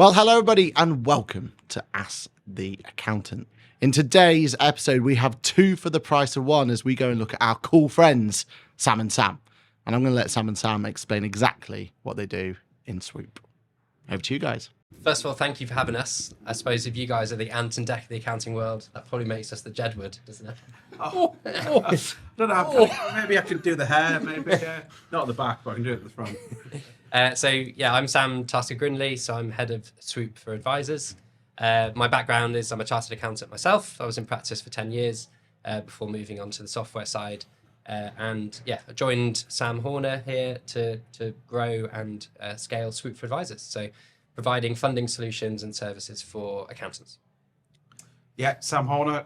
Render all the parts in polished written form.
Well, hello, everybody, and welcome to Ask the Accountant. In today's episode, we have two for the price of one as we go and look at our cool friends, Sam and Sam. And I'm going to let Sam and Sam explain exactly what they do in Swoop. Over to you guys. First of all, thank you for having us. I suppose if you guys are the Ant and Dec of the accounting world, that probably makes us the Jedward, doesn't it? I don't know. Maybe I can do the hair. Maybe not at the back, but I can do it at the front. I'm Sam Tasker-Grindley, so I'm head of Swoop for advisors. My background is I'm a chartered accountant myself. I was in practice for 10 years before moving on to the software side. I joined Sam Horner here to grow and scale Swoop for advisors. So providing funding solutions and services for accountants. Yeah, Sam Horner.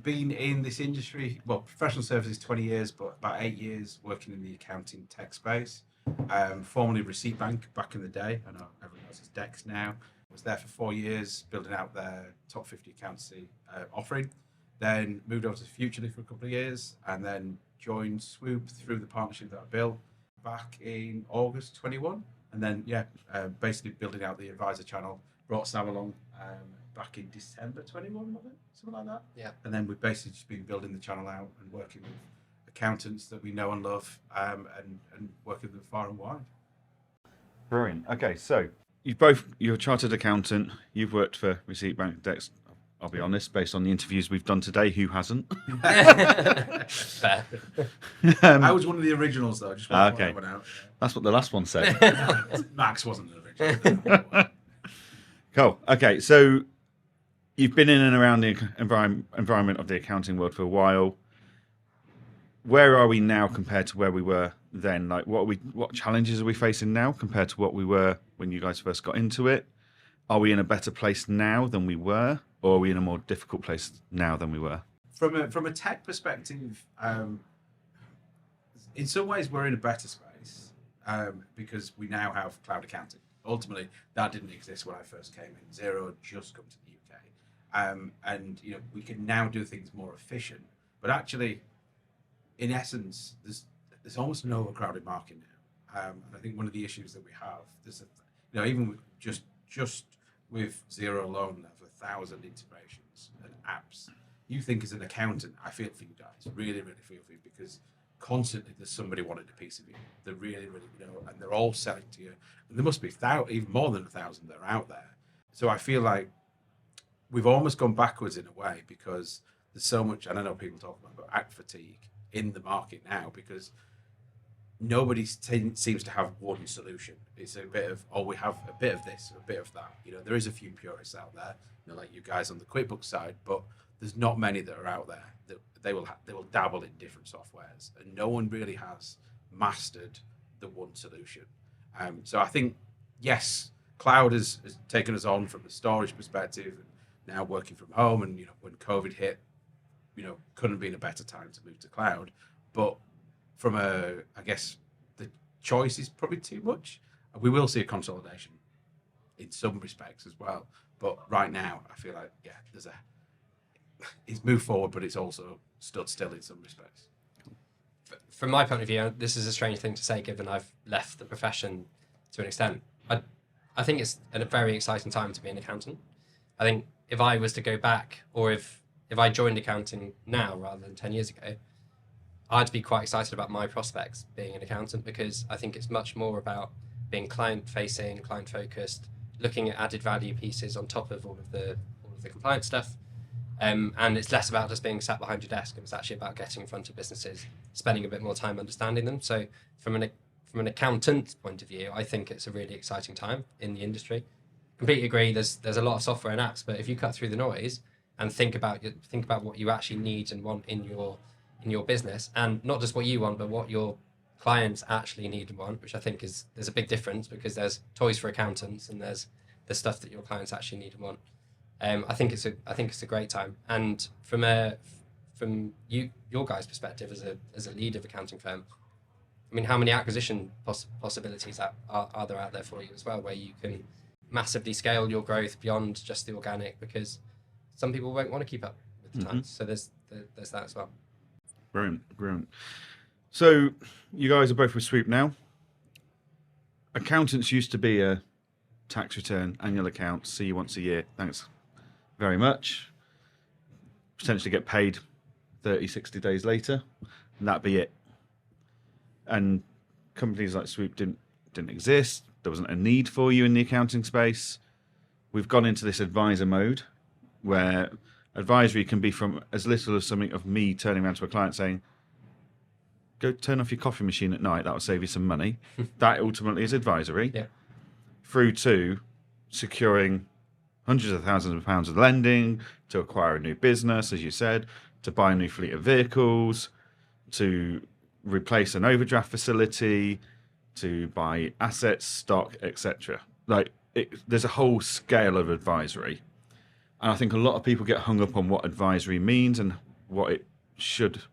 Been in this industry, professional services 20 years, but about 8 years working in the accounting tech space. Formerly Receipt Bank back in the day. I know everyone else is Dex now. Was there for 4 years, building out their top 50 accountancy offering. Then moved over to Futurely for a couple of years, and then joined Swoop through the partnership that I built back in August 21. And then, basically building out the advisor channel. Brought Sam along back in December 21, was it? Something like that. Yeah. And then we've basically just been building the channel out and working with accountants that we know and love, and working with them far and wide. Brilliant. Okay, so you're a chartered accountant. You've worked for Receipt Bank, Dex. I'll be honest, based on the interviews we've done today, who hasn't? Fair. I was one of the originals, though. Just want to point that one out. That's what the last one said. Max wasn't an original. Cool. Okay, so you've been in and around the environment of the accounting world for a while. Where are we now compared to where we were then? Like, what challenges are we facing now compared to what we were when you guys first got into it? Are we in a better place now than we were, or are we in a more difficult place now than we were? From a tech perspective, in some ways we're in a better space because we now have cloud accounting. Ultimately, that didn't exist when I first came in. Xero had just come to the UK, and we can now do things more efficient. But actually, in essence, there's almost an overcrowded market now, and I think one of the issues that we have, even with just with Xero alone, there's 1,000 integrations and apps. You think as an accountant, I feel for you guys, really, really feel for you, because constantly there's somebody wanting a piece of you. They're really, really, and they're all selling to you. And there must be even more than 1,000 that are out there. So I feel like we've almost gone backwards in a way, because there's so much, and I know people talk about act fatigue in the market now, because nobody seems to have one solution. It's a bit of, we have a bit of this, a bit of that. There is a few purists out there, like you guys on the QuickBooks side, but there's not many that are out there that they will dabble in different softwares, and no one really has mastered the one solution. So I think, yes, cloud has taken us on from the storage perspective, and now working from home, and when COVID hit, couldn't be in a better time to move to cloud. But from I guess the choice is probably too much. We will see a consolidation in some respects as well. But right now, I feel like, it's moved forward, but it's also stood still in some respects. From my point of view, this is a strange thing to say, given I've left the profession to an extent. I think it's a very exciting time to be an accountant. I think if I was to go back, or if I joined accounting now rather than 10 years ago, I'd be quite excited about my prospects being an accountant, because I think it's much more about being client-facing, client-focused, looking at added value pieces on top of all of the compliance stuff. And it's less about just being sat behind your desk, and it's actually about getting in front of businesses, spending a bit more time understanding them. So from an accountant's point of view, I think it's a really exciting time in the industry. Completely agree, there's a lot of software and apps, but if you cut through the noise and think about what you actually need and want in your business, and not just what you want, but what your clients actually need and want, which I think there's a big difference, because there's toys for accountants and there's the stuff that your clients actually need and want. I think it's a great time. And from your guys' perspective as a lead of accounting firm, I mean, how many acquisition possibilities are there out there for you as well, where you can massively scale your growth beyond just the organic, because some people won't want to keep up with the times. So there's that as well. Brilliant. So you guys are both with Swoop now. Accountants used to be a tax return, annual accounts, see you once a year. Thanks very much. Potentially get paid 30, 60 days later, and that'd be it. And companies like Swoop didn't exist. There wasn't a need for you in the accounting space. We've gone into this advisor mode where advisory can be from as little as something of me turning around to a client saying, go turn off your coffee machine at night, that will save you some money. That ultimately is advisory. Yeah. Through to securing hundreds of thousands of pounds of lending, to acquire a new business, as you said, to buy a new fleet of vehicles, to replace an overdraft facility, to buy assets, stock, etc. There's a whole scale of advisory. And I think a lot of people get hung up on what advisory means and what it should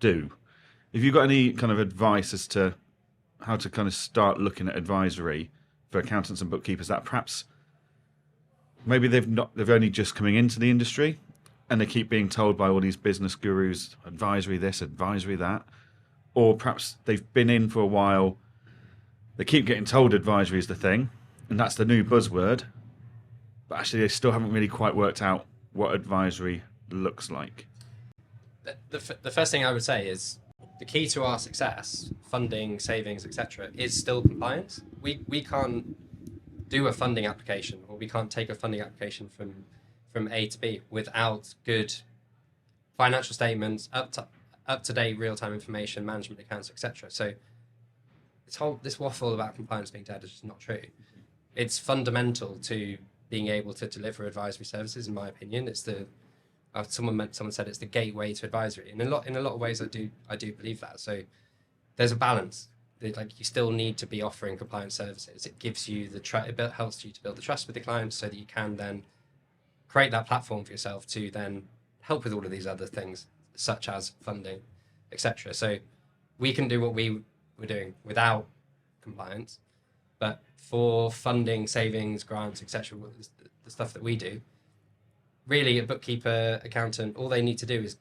do. If you've got any kind of advice as to how to kind of start looking at advisory for accountants and bookkeepers that perhaps maybe they've only just coming into the industry and they keep being told by all these business gurus, advisory this, advisory that, or perhaps they've been in for a while, they keep getting told advisory is the thing, and that's the new buzzword, but actually they still haven't really quite worked out what advisory looks like. The first thing I would say is the key to our success, funding, savings, etc., is still compliance. We can't do a funding application, or we can't take a funding application from A to B without good financial statements, up to date real time information, management accounts, etc. So this waffle about compliance being dead is just not true. It's fundamental to being able to deliver advisory services, in my opinion. It's someone said it's the gateway to advisory, and in a lot of ways I do believe that. So there's a balance. Like, you still need to be offering compliance services. It gives you it helps you to build the trust with the clients, so that you can then create that platform for yourself to then help with all of these other things, such as funding, etc. So we can do what we were doing without compliance, but for funding, savings, grants, etc., the stuff that we do, really a bookkeeper, accountant, all they need to do is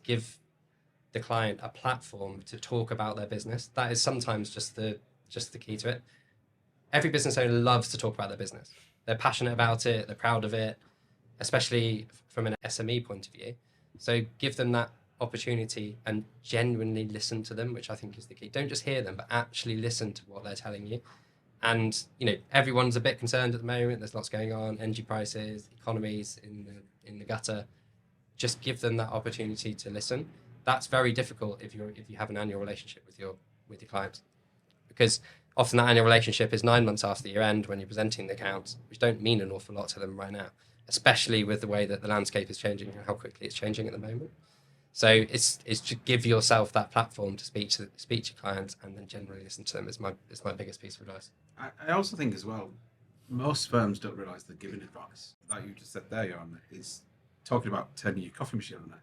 give the client a platform to talk about their business. That is sometimes just the key to it. Every business owner loves to talk about their business. They're passionate about it, they're proud of it, especially from an SME point of view. So give them that opportunity and genuinely listen to them, which I think is the key. Don't just hear them, but actually listen to what they're telling you. And everyone's a bit concerned at the moment. There's lots going on, energy prices, economies in the gutter. Just give them that opportunity to listen. That's very difficult if you have an annual relationship with your clients, because often that annual relationship is 9 months after the year end when you're presenting the accounts, which don't mean an awful lot to them right now, especially with the way that the landscape is changing and how quickly it's changing at the moment. So it's to give yourself that platform to speak to clients and then generally listen to them is my biggest piece of advice. I also think as well, most firms don't realise they're giving advice. Like you just said there, Johann, is talking about turning your coffee machine on.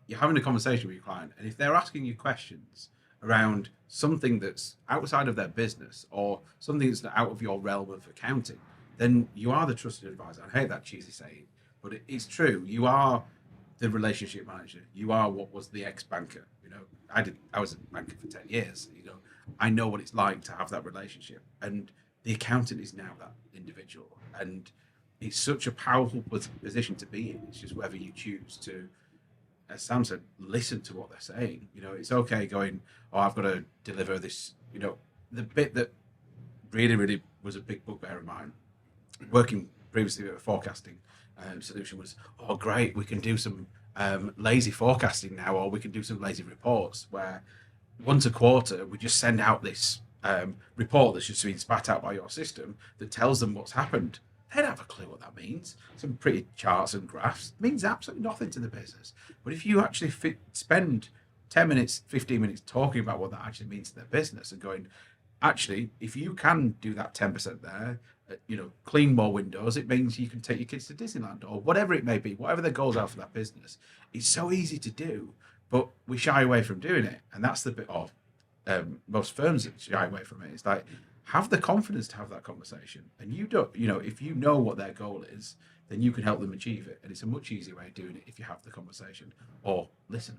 You're having a conversation with your client, and if they're asking you questions around something that's outside of their business or something that's out of your realm of accounting, then you are the trusted advisor. I hate that cheesy saying, but it's true. You are the relationship manager. You are what was the ex-banker. I was a banker for 10 years. I know what it's like to have that relationship, and the accountant is now that individual, and it's such a powerful position to be in. It's just whether you choose to, as Sam said, listen to what they're saying. It's okay going, I've got to deliver this. The bit that really, really was a big bugbear of mine, working previously with a forecasting solution, was, great, we can do some lazy forecasting now, or we can do some lazy reports where once a quarter we just send out this report that's just been spat out by your system that tells them what's happened. They don't have a clue what that means. Some pretty charts and graphs means absolutely nothing to the business. But if you actually spend 10 minutes, 15 minutes talking about what that actually means to their business and going, actually, if you can do that 10% there, clean more windows, it means you can take your kids to Disneyland or whatever it may be, whatever the goals are for that business. It's so easy to do, but we shy away from doing it. And that's the bit of most firms that shy away from it. It's like, have the confidence to have that conversation. And you don't, if you know what their goal is, then you can help them achieve it. And it's a much easier way of doing it if you have the conversation or listen.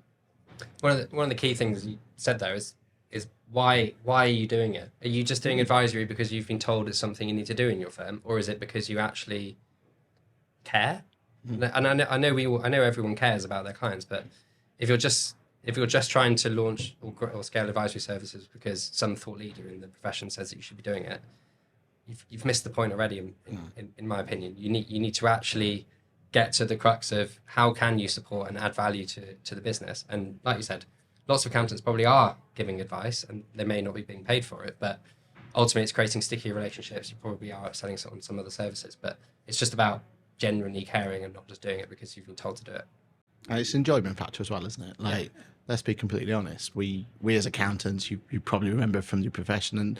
One of the key things you said there is is why are you doing it? Are you just doing advisory because you've been told it's something you need to do in your firm, or is it because you actually care? And I know everyone cares about their clients, but if you're just trying to launch or scale advisory services because some thought leader in the profession says that you should be doing it, you've missed the point already. In my opinion, you need to actually get to the crux of how can you support and add value to the business. And like you said, lots of accountants probably are giving advice, and they may not be being paid for it, but ultimately it's creating sticky relationships. You probably are upselling some other services, but it's just about genuinely caring and not just doing it because you've been told to do it. It's an enjoyment factor as well, isn't it? Like, let's be completely honest. We as accountants, you probably remember from your profession, and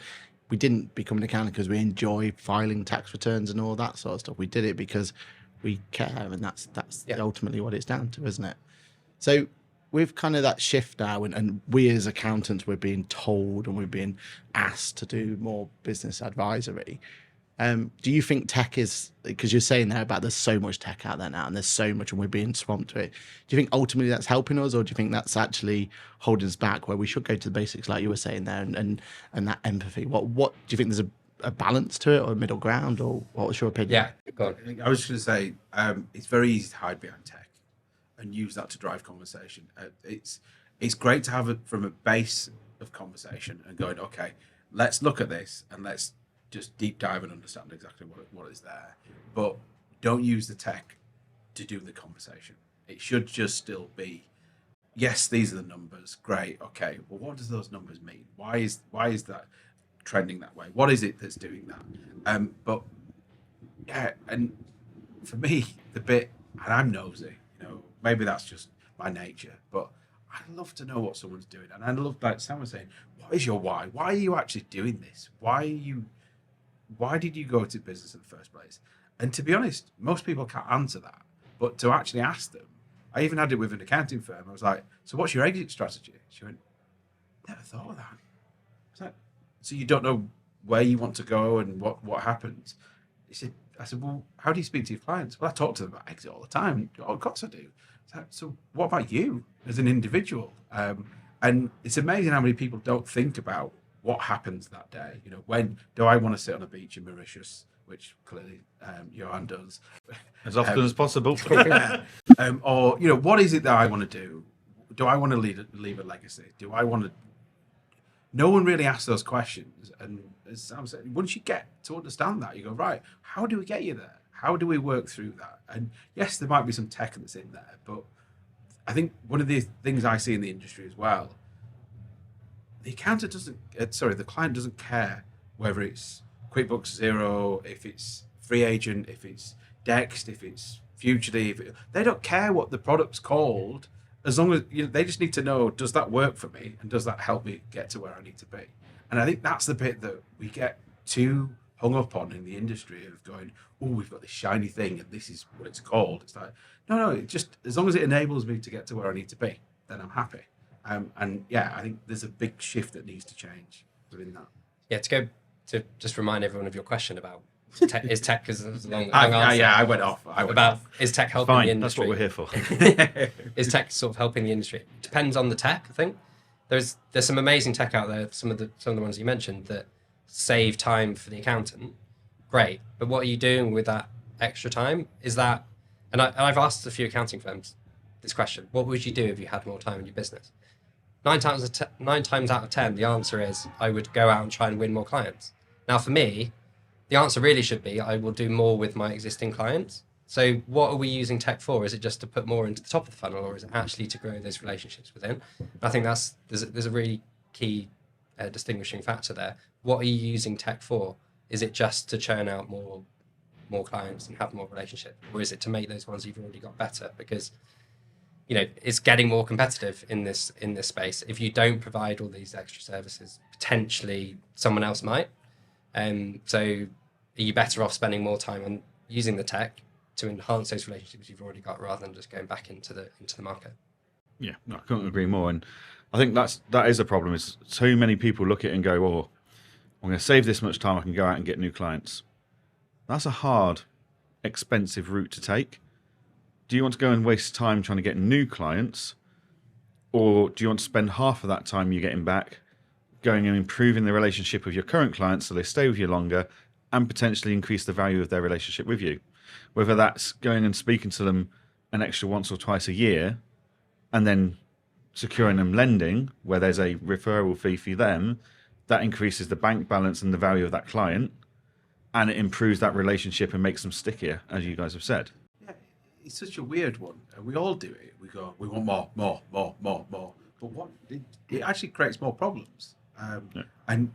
we didn't become an accountant because we enjoy filing tax returns and all that sort of stuff. We did it because we care, and that's ultimately what it's down to, isn't it? So with kind of that shift now, and we as accountants, we're being told and we're being asked to do more business advisory. Do you think tech is, because you're saying there about there's so much tech out there now and there's so much and we're being swamped to it, do you think ultimately that's helping us, or do you think that's actually holding us back, where we should go to the basics like you were saying there, and that empathy? What do you think, there's a balance to it, or a middle ground, or what was your opinion? Yeah, go on. I was just going to say, it's very easy to hide behind tech and use that to drive conversation. It's great to have it from a base of conversation and going, okay, let's look at this and let's just deep dive and understand exactly what is there. But don't use the tech to do the conversation. It should just still be, yes, these are the numbers, great, okay, well, what does those numbers mean? Why is that trending that way? What is it that's doing that? But yeah, and for me, the bit, and I'm nosy, maybe that's just my nature, but I love to know what someone's doing. And I love, like Sam was saying, what is your why? Why are you actually doing this? Why did you go to business in the first place? And to be honest, most people can't answer that. But to actually ask them, I even had it with an accounting firm. I was like, so what's your exit strategy? She went, never thought of that. I was like, so you don't know where you want to go and what happens? I said, well, how do you speak to your clients? Well, I talk to them about exit all the time. Oh, of course I do. So what about you as an individual? And it's amazing how many people don't think about what happens that day. When do I want to sit on a beach in Mauritius, which clearly Johann does, as often as possible. Or what is it that I want to do? Do I want to leave a legacy? Do I want to? No one really asks those questions. And as Sam said, once you get to understand that, you go, right, how do we get you there? How do we work through that? And yes, there might be some tech that's in there, but I think one of the things I see in the industry as well, the client doesn't care whether it's QuickBooks Zero, if it's Free Agent, if it's Dext, if it's Futurely. They don't care what the product's called, as long as they just need to know, does that work for me, and does that help me get to where I need to be? And I think that's the bit that we get too hung up on in the industry, of going, oh, we've got this shiny thing and this is what it's called. It's like, no, it just, as long as it enables me to get to where I need to be, then I'm happy. And yeah, I think there's a big shift that needs to change within that. Yeah, to just remind everyone of your question about tech, is tech, because it was a long answer. Yeah, I went off. Is tech helping Fine, the industry? that's what we're here for. Is tech sort of helping the industry? Depends on the tech, I think. There's some amazing tech out there, some of the ones you mentioned, that save time for the accountant. Great, but what are you doing with that extra time? Is that, and I've asked a few accounting firms this question, what would you do if you had more time in your business? 9 times out of 10, the answer is I would go out and try and win more clients. Now, for me, the answer really should be I will do more with my existing clients. So what are we using tech for? Is it just to put more into the top of the funnel, or is it actually to grow those relationships within? I think there's a really key distinguishing factor there. What are you using tech for? Is it just to churn out more clients and have more relationships, or is it to make those ones you've already got better? Because it's getting more competitive in this space. If you don't provide all these extra services, potentially someone else might. So are you better off spending more time on using the tech to enhance those relationships you've already got, rather than just going back into the market? Yeah, no, I couldn't agree more. And I think that is a problem. Is so many people look at it and go, "Oh, I'm going to save this much time. I can go out and get new clients." That's a hard, expensive route to take. Do you want to go and waste time trying to get new clients, or do you want to spend half of that time you're getting back going and improving the relationship with your current clients so they stay with you longer and potentially increase the value of their relationship with you. Whether that's going and speaking to them an extra once or twice a year and then securing them lending where there's a referral fee for them, that increases the bank balance and the value of that client, and it improves that relationship and makes them stickier, as you guys have said. Yeah, it's such a weird one. We all do it. We go, we want more. But what it actually creates more problems. And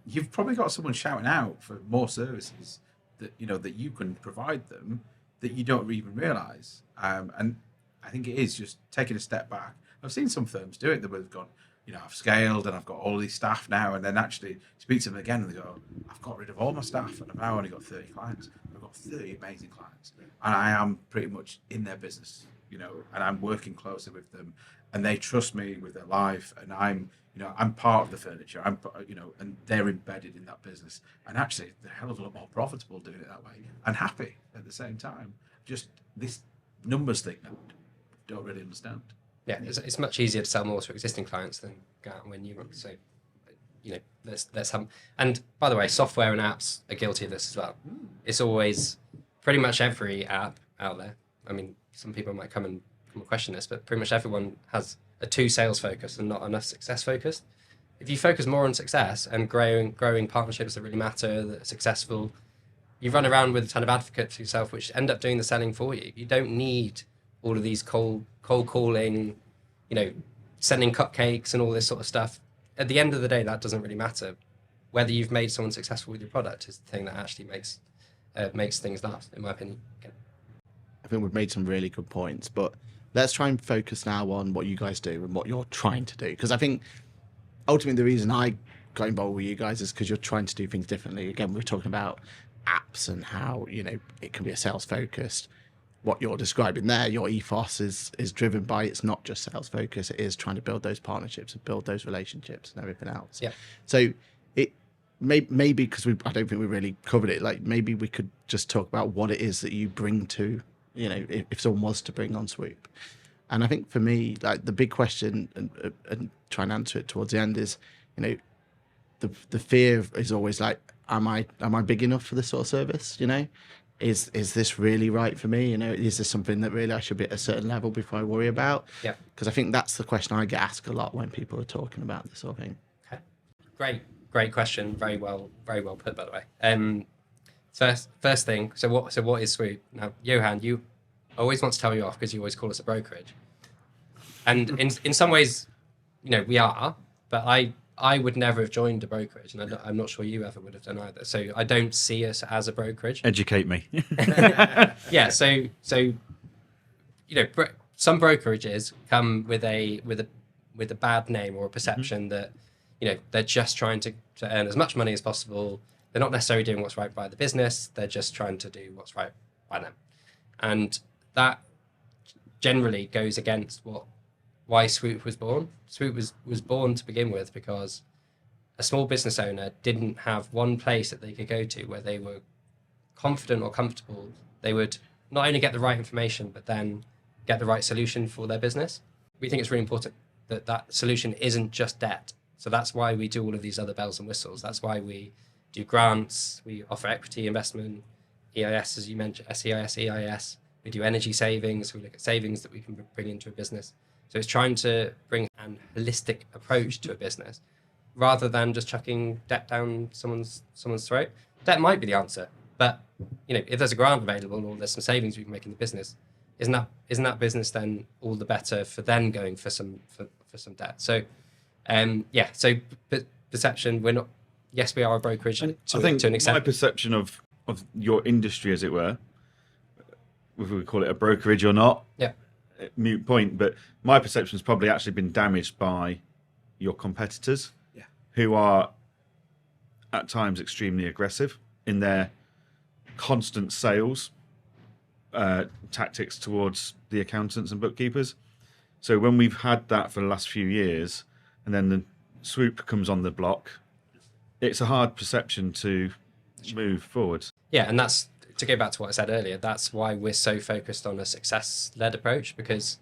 you've probably got someone shouting out for more services that that you can provide them that you don't even realise. And I think it is just taking a step back. I've seen some firms do it that have gone, I've scaled and I've got all these staff now, and then actually speak to them again and they go, I've got rid of all my staff and I've now only got 30 clients. I've got 30 amazing clients, and I am pretty much in their business, and I'm working closely with them, and they trust me with their life, and I'm part of the furniture. And they're embedded in that business, and actually they're a hell of a lot more profitable doing it that way and happy at the same time. Just this numbers thing that I don't really understand. Yeah, it's much easier to sell more to existing clients than go out and win new ones. So, let's have. And by the way, software and apps are guilty of this as well. It's always pretty much every app out there. I mean, some people might come and question this, but pretty much everyone has a too sales focus and not enough success focused. If you focus more on success and growing partnerships that really matter, that are successful, you run around with a ton of advocates for yourself, which end up doing the selling for you. You don't need all of these cold calling, sending cupcakes and all this sort of stuff. At the end of the day, that doesn't really matter. Whether you've made someone successful with your product is the thing that actually makes things last, in my opinion. Okay. I think we've made some really good points, but let's try and focus now on what you guys do and what you're trying to do. Because I think ultimately the reason I got involved with you guys is because you're trying to do things differently. Again, we're talking about apps and how, it can be a sales focused. What you're describing there, your ethos is driven by, it's not just sales focus, it is trying to build those partnerships and build those relationships and everything else. Yeah. So it maybe because I don't think we really covered it, like maybe we could just talk about what it is that you bring to, if someone was to bring on Swoop. And I think for me, like the big question and try and answer it towards the end is, the fear is always like, am I big enough for this sort of service? Is this really right for me? Is this something that really I should be at a certain level before I worry about? Yeah. Because I think that's the question I get asked a lot when people are talking about this sort of thing. Okay. Great question. Very well put, by the way. First thing. So what is Swoop? Now, Johann, you always want to tell you off because you always call us a brokerage, and in some ways, we are. But I would never have joined a brokerage, and I'm not sure you ever would have done either. So I don't see us as a brokerage. Educate me. Yeah. So some brokerages come with a bad name or a perception that they're just trying to earn as much money as possible. They're not necessarily doing what's right by the business. They're just trying to do what's right by them, and that generally goes against why Swoop was born. Swoop was born to begin with because a small business owner didn't have one place that they could go to where they were confident or comfortable. They would not only get the right information, but then get the right solution for their business. We think it's really important that solution isn't just debt. So that's why we do all of these other bells and whistles. That's why we do grants, we offer equity investment, EIS, as you mentioned, SEIS, EIS. We do energy savings. We look at savings that we can bring into a business. So it's trying to bring an holistic approach to a business rather than just chucking debt down someone's throat. Debt might be the answer, but if there's a grant available or there's some savings we can make in the business, isn't that business then all the better for then going for some debt? So so perception, we're not. Yes, we are a brokerage to an extent. My perception of your industry, as it were, whether we call it a brokerage or not, moot point, but my perception has probably actually been damaged by your competitors, who are at times extremely aggressive in their constant sales tactics towards the accountants and bookkeepers. So when we've had that for the last few years, and then the Swoop comes on the block, it's a hard perception to move forward. Yeah, and that's, to go back to what I said earlier, that's why we're so focused on a success-led approach, because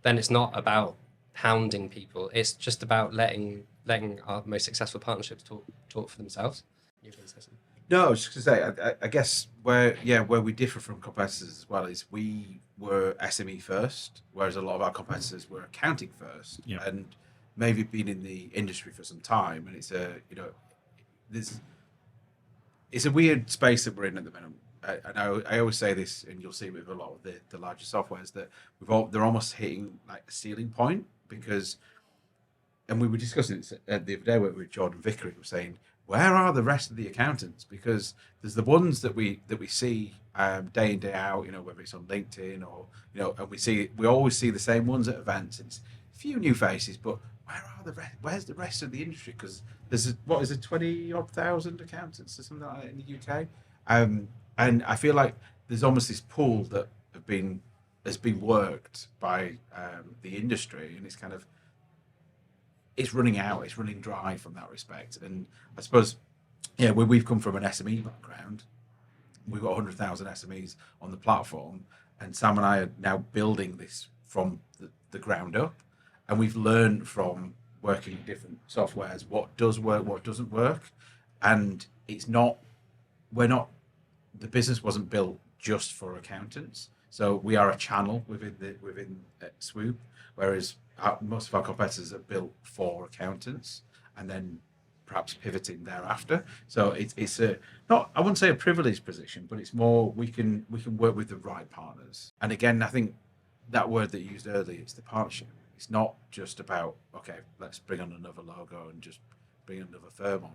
then it's not about hounding people. It's just about letting our most successful partnerships talk for themselves. You can say something. No, I was just going to say, I guess where we differ from competitors as well is we were SME first, whereas a lot of our competitors were accounting first, Yeah. and maybe been in the industry for some time. And it's a weird space that we're in at the minute. I always say this, and you'll see with a lot of the larger softwares, that they're almost hitting like a ceiling point, because, and we were discussing it the other day with Jordan Vickery, who was saying, where are the rest of the accountants? Because there's the ones that we see day in, day out, whether it's on LinkedIn or, and we always see the same ones at events. It's a few new faces, but where are the rest? Where's the rest of the industry? Because there's 20-odd thousand accountants or something like that in the UK. And I feel like there's almost this pool that has been worked by the industry, and it's running out, it's running dry from that respect. And I suppose, where we've come from an SME background, we've got 100,000 SMEs on the platform, and Sam and I are now building this from the ground up, and we've learned from working in different softwares what does work, what doesn't work, and the business wasn't built just for accountants. So we are a channel within Swoop, whereas most of our competitors are built for accountants and then perhaps pivoting thereafter. So it's not, I wouldn't say a privileged position, but it's more we can work with the right partners. And again, I think that word that you used earlier, it's the partnership. It's not just about, okay, let's bring on another logo and just bring another firm on.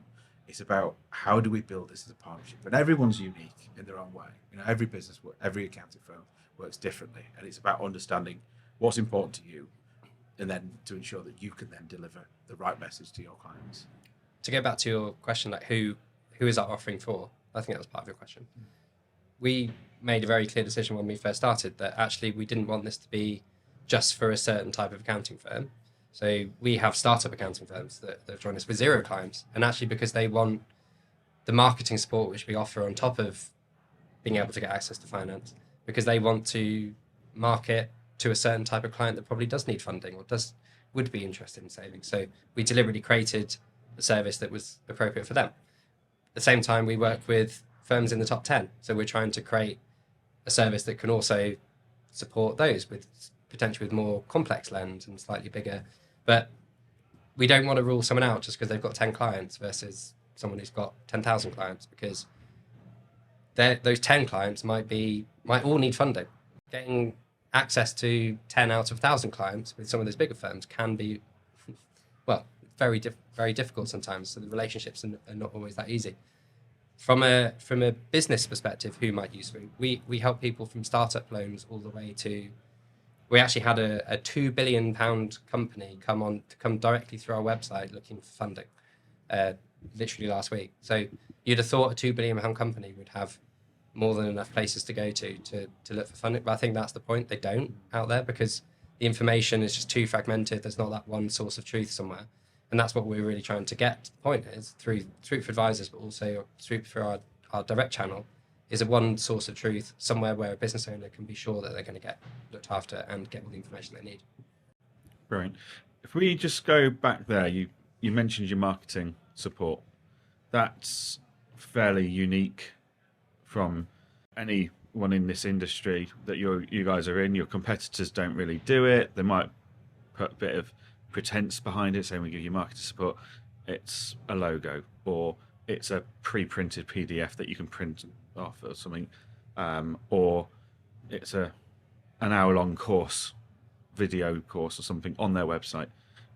It's about how do we build this as a partnership? And everyone's unique in their own way. Every business, every accounting firm works differently, and it's about understanding what's important to you, and then to ensure that you can then deliver the right message to your clients. To go back to your question, like who is our offering for? I think that was part of your question. We made a very clear decision when we first started that actually we didn't want this to be just for a certain type of accounting firm. So we have startup accounting firms that have joined us with 0 clients, and actually because they want the marketing support which we offer on top of being able to get access to finance, because they want to market to a certain type of client that probably does need funding or would be interested in saving. So we deliberately created a service that was appropriate for them. At the same time, we work with firms in the top 10. So we're trying to create a service that can also support those with potentially with more complex lens and slightly bigger. But we don't want to rule someone out just because they've got 10 clients versus someone who's got 10,000 clients, because those 10 clients might all need funding. Getting access to 10 out of 1,000 clients with some of those bigger firms can be, well, very difficult sometimes. So the relationships are not always that easy. From a business perspective, who might use Swoop? We help people from startup loans all the way to. We actually had a £2 billion company come directly through our website looking for funding, literally last week. So you'd have thought a £2 billion company would have more than enough places to go to look for funding. But I think that's the point. They don't out there because the information is just too fragmented. There's not that one source of truth somewhere. And that's what we're really trying to get. The point is through Swoop for Advisors, but also Swoop for our direct channel, is a one source of truth somewhere where a business owner can be sure that they're going to get looked after and get all the information they need. Brilliant. If we just go back there, you mentioned your marketing support. That's fairly unique from anyone in this industry that you guys are in. Your competitors don't really do it. They might put a bit of pretense behind it, saying we give you marketing support. It's a logo, or it's a pre-printed PDF that you can print off or something, or it's an hour-long video course or something on their website.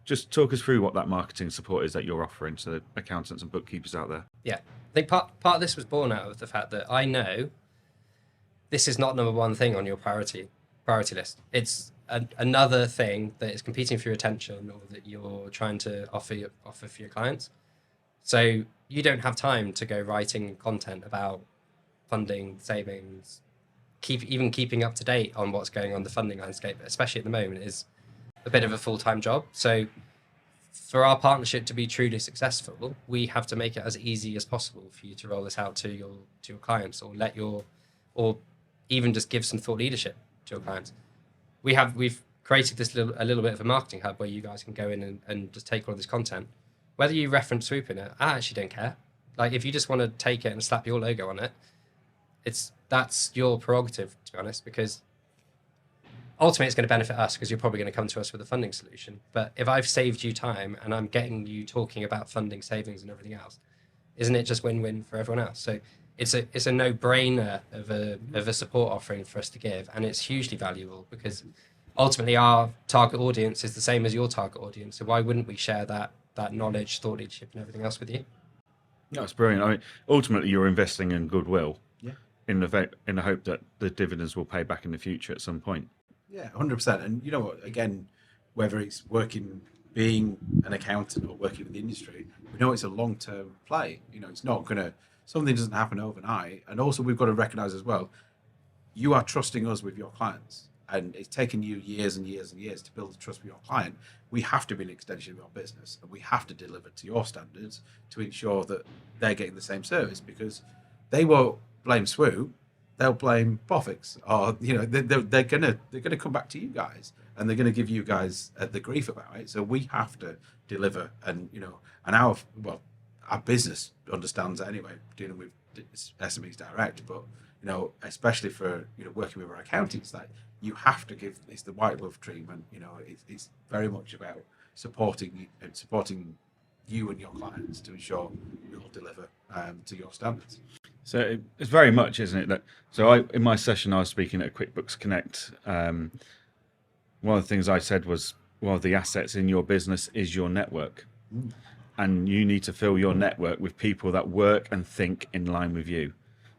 Just talk us through what that marketing support is that you're offering to the accountants and bookkeepers out there. Yeah, I think part of this was born out of the fact that I know this is not number one thing on your priority list. It's another thing that is competing for your attention or that you're trying to offer for your clients. So you don't have time to go writing content about funding, savings, keeping up to date on what's going on the funding landscape, especially at the moment, is a bit of a full-time job. So for our partnership to be truly successful, we have to make it as easy as possible for you to roll this out to your clients, or or even just give some thought leadership to your clients. We've created a little bit of a marketing hub where you guys can go in and just take all of this content. Whether you reference Swoop in it, I actually don't care. Like, if you just want to take it and slap your logo on it, that's your prerogative, to be honest, because ultimately it's going to benefit us because you're probably going to come to us with a funding solution. But if I've saved you time and I'm getting you talking about funding, savings and everything else, isn't it just win-win for everyone else? So it's a no-brainer of a support offering for us to give, and it's hugely valuable because ultimately our target audience is the same as your target audience. So why wouldn't we share that knowledge, thought leadership and everything else with you? That's brilliant. I mean, ultimately you're investing in goodwill. Yeah. In the hope that the dividends will pay back in the future at some point. Yeah, 100%. And you know what? Again, whether it's being an accountant or working in the industry, we know it's a long-term play. You know, it's not something doesn't happen overnight. And also, we've got to recognise as well, you are trusting us with your clients, and it's taken you years and years and years to build the trust with your client. We have to be an extension of your business, and we have to deliver to your standards to ensure that they're getting the same service, because they won't blame Swoop. They'll blame Bofix, or they're gonna come back to you guys, and they're gonna give you guys the grief about it. So we have to deliver, and our business understands that anyway, dealing with SMEs direct, but especially for working with our accountants, that you have to give it's the white glove treatment. It's very much about supporting you and your clients to ensure we all deliver to your standards. So it's very much, isn't it? In my session, I was speaking at QuickBooks Connect. One of the things I said was, one of the assets in your business is your network. And you need to fill your network with people that work and think in line with you.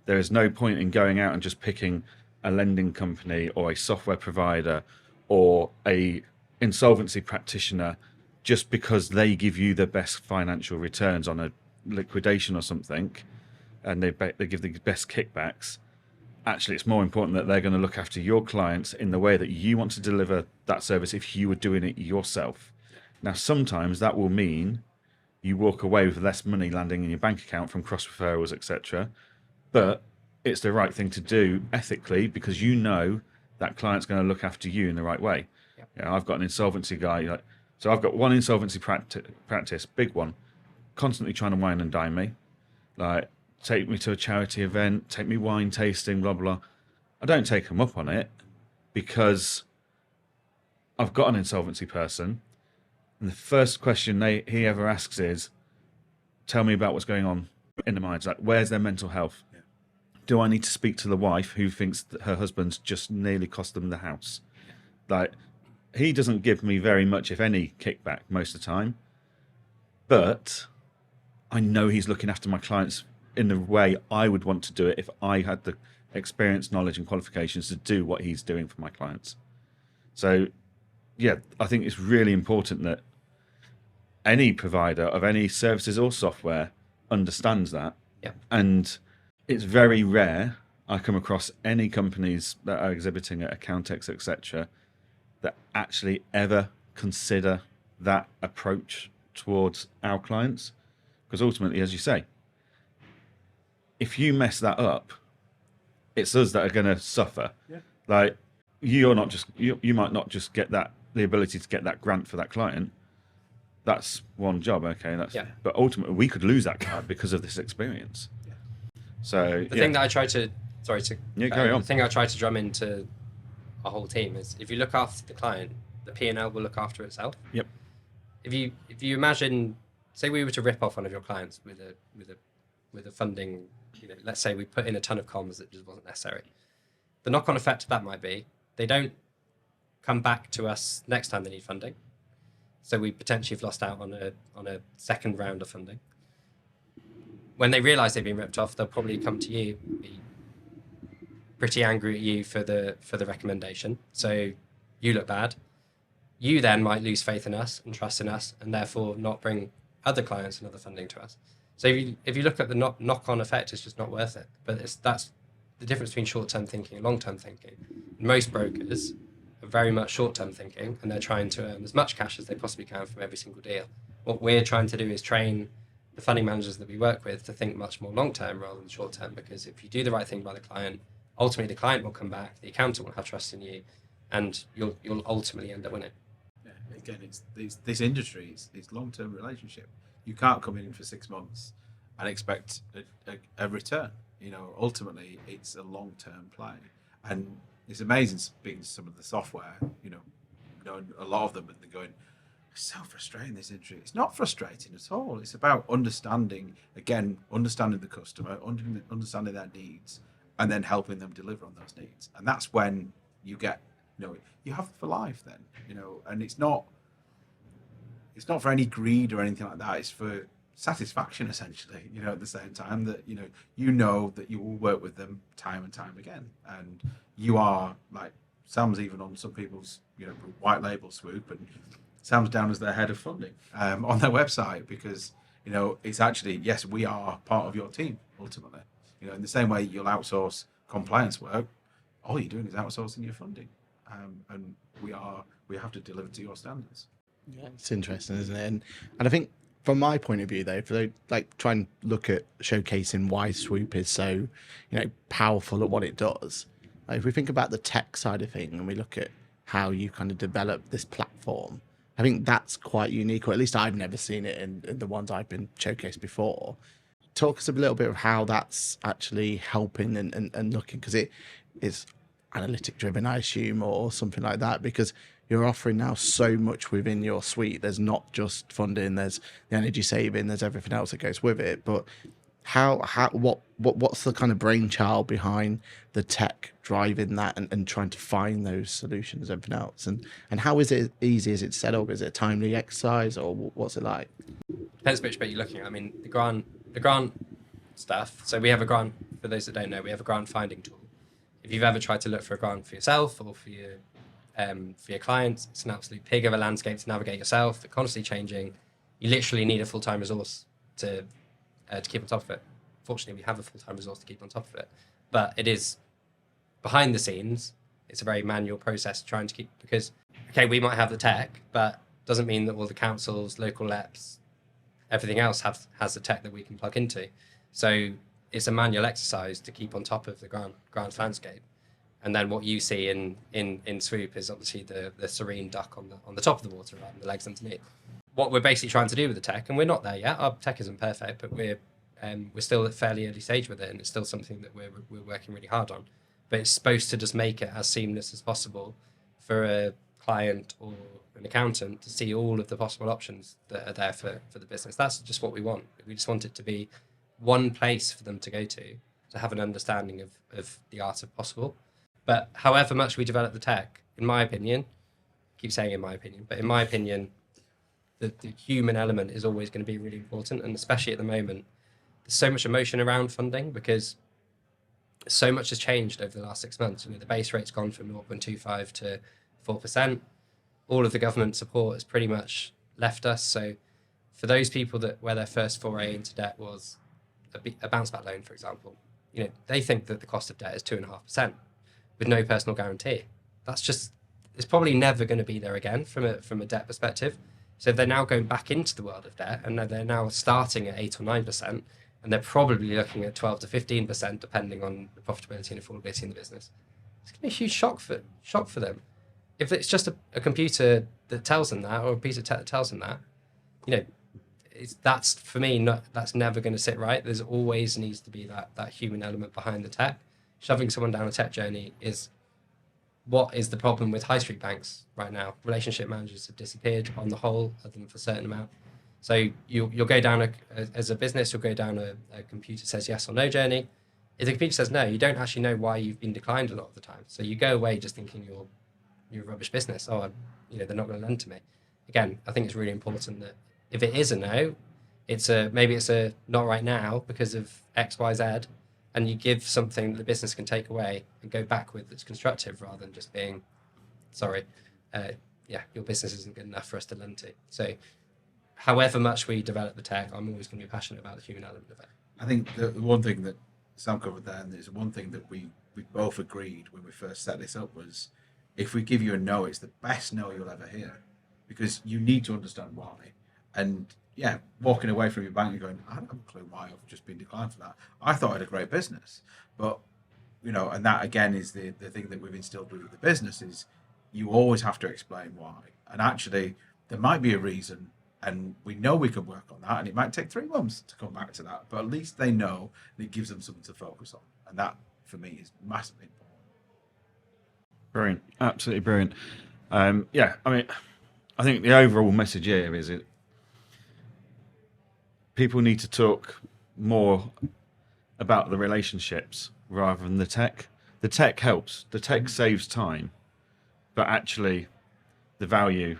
There is no point in going out and just picking a lending company or a software provider or a insolvency practitioner just because they give you the best financial returns on a liquidation or something, and they give the best kickbacks. Actually, it's more important that they're going to look after your clients in the way that you want to deliver that service if you were doing it yourself. Now, sometimes that will mean you walk away with less money landing in your bank account from cross referrals, etc. But it's the right thing to do ethically, because that client's going to look after you in the right way. Yep. I've got an insolvency guy. So I've got one insolvency practice, big one, constantly trying to wine and dine me. Take me to a charity event, take me wine tasting, blah, blah. I don't take them up on it because I've got an insolvency person. And the first question he ever asks is, tell me about what's going on in the minds. Like, where's their mental health? Yeah. Do I need to speak to the wife who thinks that her husband's just nearly cost them the house? Like, he doesn't give me very much, if any, kickback most of the time. But I know he's looking after my clients in the way I would want to do it if I had the experience, knowledge and qualifications to do what he's doing for my clients. So, yeah, I think it's really important that any provider of any services or software understands that. Yeah. And it's very rare I come across any companies that are exhibiting at Accountex, etc., that actually ever consider that approach towards our clients. Because ultimately, as you say, if you mess that up, it's us that are going to suffer. Yeah. Like, you might not just get the ability to get that grant for that client. That's one job, okay. But ultimately, we could lose that client because of this experience. Yeah. So the thing that I try to carry on. The thing I try to drum into our whole team is, if you look after the client, the P&L will look after itself. Yep. If you imagine, say we were to rip off one of your clients with a funding, let's say we put in a ton of comms that just wasn't necessary. The knock-on effect of that might be they don't come back to us next time they need funding. So we potentially have lost out on a second round of funding. When they realise they've been ripped off, they'll probably come to you, be pretty angry at you for the recommendation. So you look bad. You then might lose faith in us and trust in us, and therefore not bring other clients and other funding to us. So if you look at the knock-on effect, it's just not worth it. But that's the difference between short-term thinking and long-term thinking. Most brokers are very much short-term thinking, and they're trying to earn as much cash as they possibly can from every single deal. What we're trying to do is train the funding managers that we work with to think much more long-term rather than short-term, because if you do the right thing by the client, ultimately the client will come back, the accountant will have trust in you, and you'll ultimately end up winning. Yeah, again, it's this industry. It's long-term relationship. You can't come in for 6 months and expect a return. Ultimately, it's a long-term play, and it's amazing speaking to some of the software. Knowing a lot of them, and they're going, "It's so frustrating, this industry." It's not frustrating at all. It's about understanding the customer, understanding their needs, and then helping them deliver on those needs. And that's when you get, you have for life then, and it's not for any greed or anything like that. It's for satisfaction, essentially, at the same time that, that you will work with them time and time again. And you are, like, Sam's even on some people's, white label Swoop, and Sam's down as their head of funding on their website because, it's actually, yes, we are part of your team, ultimately. In the same way you'll outsource compliance work, all you're doing is outsourcing your funding. And we have to deliver to your standards. Yeah, it's interesting, isn't it? And I think from my point of view, though, if they try and look at showcasing why Swoop is so, powerful at what it does, if we think about the tech side of things and we look at how you kind of develop this platform, I think that's quite unique, or at least I've never seen it in the ones I've been showcased before. Talk us a little bit of how that's actually helping and looking, because it is analytic driven, I assume, or something like that, because you're offering now so much within your suite. There's not just funding, there's the energy saving, there's everything else that goes with it. But what's the kind of brainchild behind the tech driving that and trying to find those solutions, everything else? And how is it easy? Is it set up? Is it a timely exercise, or what's it like? Depends which bit you're looking at. I mean, the grant stuff. So we have a grant, for those that don't know, we have a grant finding tool. If you've ever tried to look for a grant for yourself or for your clients, it's an absolute pig of a landscape to navigate yourself. They're constantly changing. You literally need a full-time resource to keep on top of it. Fortunately, we have a full-time resource to keep on top of it. But it is, behind the scenes, it's a very manual process trying to keep, because, okay, we might have the tech, but doesn't mean that all the councils, local LEPs, everything else has the tech that we can plug into. So it's a manual exercise to keep on top of the grant landscape. And then what you see in Swoop is obviously the serene duck on the top of the water rather than the legs underneath. What we're basically trying to do with the tech, and we're not there yet, our tech isn't perfect, but we're still at a fairly early stage with it, and it's still something that we're working really hard on. But it's supposed to just make it as seamless as possible for a client or an accountant to see all of the possible options that are there for the business. That's just what we want. We just want it to be one place for them to go to have an understanding of the art of possible. But however much we develop the tech, in my opinion, I keep saying in my opinion, but in my opinion, the human element is always going to be really important. And especially at the moment, there's so much emotion around funding because so much has changed over the last 6 months. The base rate's gone from 0.25 to 4%. All of the government support has pretty much left us. So for those people where their first foray into debt was a bounce back loan, for example, they think that the cost of debt is 2.5% with no personal guarantee. It's probably never going to be there again from a debt perspective. So they're now going back into the world of debt, and they're now starting at 8 or 9%, and they're probably looking at 12 to 15%, depending on the profitability and affordability in the business. It's going to be a huge shock for them. If it's just a computer that tells them that, or a piece of tech that tells them that, that's for me. That's never going to sit right. There's always needs to be that human element behind the tech. Shoving someone down a tech journey is what is the problem with high street banks right now. Relationship managers have disappeared on the whole, other than for a certain amount. So you'll go down as a business, you'll go down a computer says yes or no journey. If the computer says no, you don't actually know why you've been declined a lot of the time. So you go away just thinking you're a rubbish business. Oh, they're not going to lend to me. Again, I think it's really important that if it is a no, maybe it's a not right now because of X, Y, Z, and you give something that the business can take away and go back with that's constructive rather than just being, sorry, your business isn't good enough for us to lend to. So however much we develop the tech, I'm always going to be passionate about the human element of it. I think the one thing that Sam covered there, and there's one thing that we both agreed when we first set this up, was if we give you a no, it's the best no you'll ever hear, because you need to understand why. And yeah, walking away from your bank and going, I don't have a clue why I've just been declined for that. I thought I had a great business. But, and that again is the thing that we've instilled with the business is you always have to explain why. And actually, there might be a reason, and we know we can work on that, and it might take 3 months to come back to that. But at least they know, and it gives them something to focus on. And that, for me, is massively important. Brilliant, absolutely brilliant. Yeah, I mean, I think the overall message here is people need to talk more about the relationships rather than the tech. The tech helps. The tech saves time, but actually, the value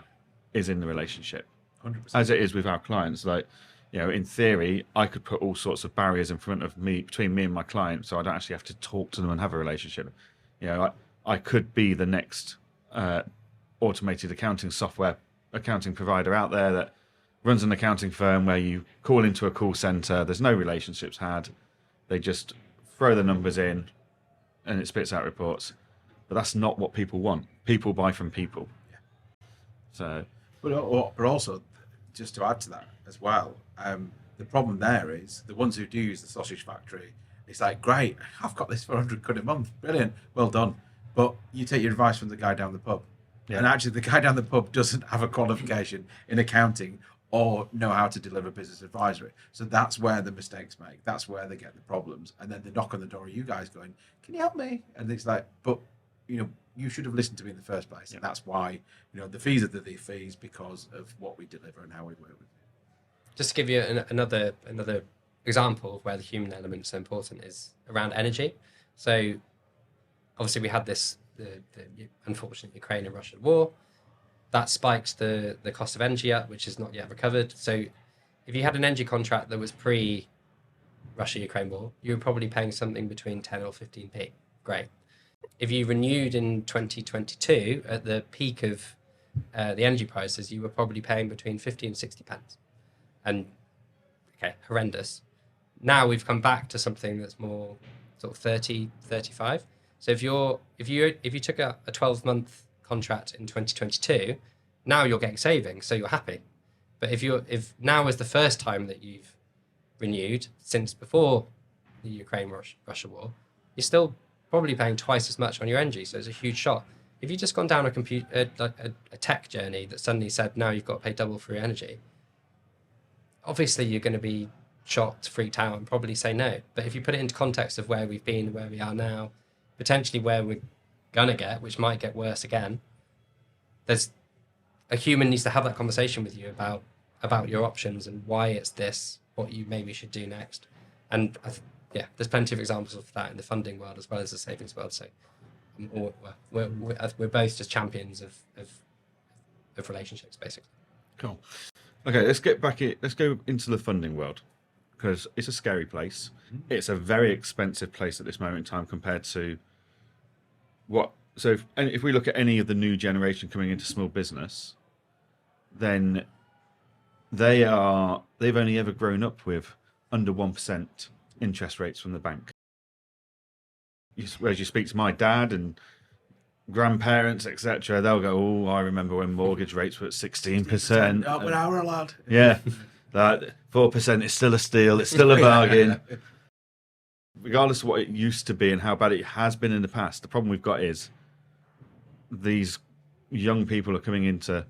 is in the relationship, 100%. as it is with our clients. Like, in theory, I could put all sorts of barriers in front of me, between me and my client, so I don't actually have to talk to them and have a relationship. I could be the next automated accounting provider out there that runs an accounting firm where you call into a call center. There's no relationships had. They just throw the numbers in, and it spits out reports. But that's not what people want. People buy from people. Yeah. So, but also, just to add to that as well, the problem there is the ones who do use the sausage factory. It's like, great, I've got this for 100 quid a month, brilliant, well done. But you take your advice from the guy down the pub, and actually the guy down the pub doesn't have a qualification in accounting or know how to deliver business advisory. So that's where the mistakes make. That's where they get the problems. And then they knock on the door of you guys going, can you help me? And it's like, but, you should have listened to me in the first place. And that's why, the fees are the fees because of what we deliver and how we work with it. Just to give you another example of where the human element is so important is around energy. So obviously we had the unfortunate Ukraine and Russian war. That spiked the cost of energy up, which is not yet recovered. So if you had an energy contract that was pre-Russia-Ukraine war, you were probably paying something between 10 or 15p. Great. If you renewed in 2022 at the peak of the energy prices, you were probably paying between 50 and 60 pence. And, okay, horrendous. Now we've come back to something that's more sort of 30, 35. So if you took a 12-month contract in 2022, now you're getting savings, so you're happy. But if now is the first time that you've renewed since before the Ukraine-Russia war, you're still probably paying twice as much on your energy, so it's a huge shot. If you've just gone down a tech journey that suddenly said now you've got to pay double for your energy, obviously you're going to be shocked, freaked out, and probably say no. But if you put it into context of where we've been, where we are now, potentially where we're gonna get, which might get worse again, there's a human needs to have that conversation with you about your options and why it's this, what you maybe should do next. And there's plenty of examples of that in the funding world as well as the savings world. So we're both just champions of relationships, basically. Cool. Okay, let's go into the funding world, because it's a scary place. It's a very expensive place at this moment in time compared to if we look at any of the new generation coming into small business, then they've only ever grown up with under 1% interest rates from the bank. Whereas you speak to my dad and grandparents, etc., they'll go, "Oh, I remember when mortgage rates were at 16%. Oh, but our lad. Yeah, that 4% is still a steal. It's still a bargain." Regardless of what it used to be and how bad it has been in the past, the problem we've got is these young people are coming into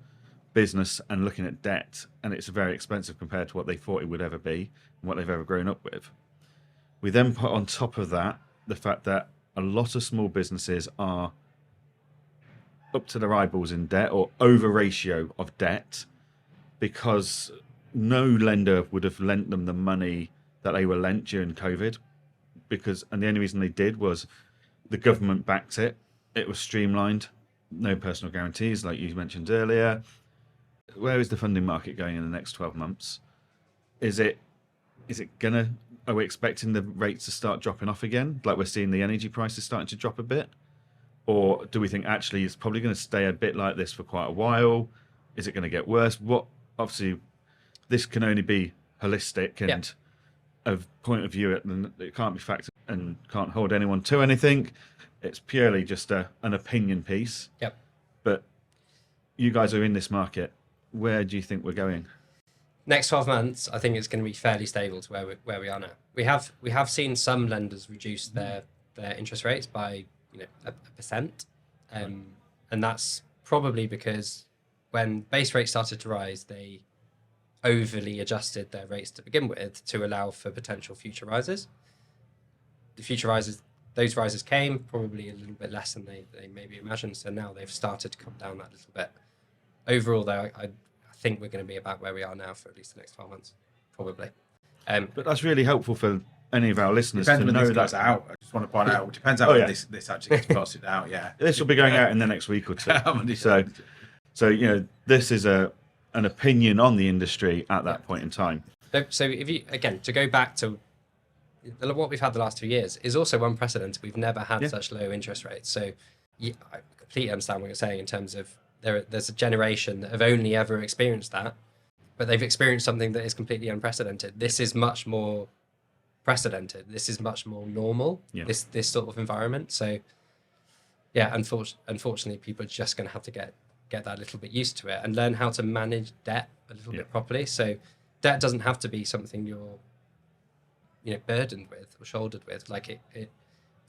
business and looking at debt, and it's very expensive compared to what they thought it would ever be and what they've ever grown up with. We then put on top of that the fact that a lot of small businesses are up to their eyeballs in debt or over ratio of debt, because no lender would have lent them the money that they were lent during COVID. And the only reason they did was the government backed it. It was streamlined, no personal guarantees, like you mentioned earlier. Where is the funding market going in the next 12 months? Are we expecting the rates to start dropping off again? Like we're seeing the energy prices starting to drop a bit? Or do we think actually it's probably going to stay a bit like this for quite a while? Is it going to get worse? Obviously, this can only be holistic and of point of view, it can't be factored and can't hold anyone to anything. It's purely just an opinion piece. Yep. But you guys are in this market. Where do you think we're going? Next 12 months, I think it's going to be fairly stable to where we are now. We have seen some lenders reduce their interest rates by 1%, and that's probably because when base rates started to rise, they overly adjusted their rates to begin with to allow for potential future rises. The future rises, those rises came probably a little bit less than they maybe imagined. So now they've started to come down that little bit. Overall, though, I think we're going to be about where we are now for at least the next 12 months, probably. But that's really helpful for any of our listeners Depends to when know this goes that. out. I just want to point out. It depends how this actually gets posted out. Yeah, This will be going out in the next week or two. So this is an opinion on the industry at that point in time. So if you, again, to go back to what we've had the last 2 years is also unprecedented. We've never had such low interest rates. So I completely understand what you're saying in terms of there's a generation that have only ever experienced that, but they've experienced something that is completely unprecedented. This is much more precedented. This is much more normal, this sort of environment. So yeah, unfortunately, people are just going to have to get that a little bit used to it and learn how to manage debt a little bit properly. So debt doesn't have to be something you're burdened with or shouldered with. Like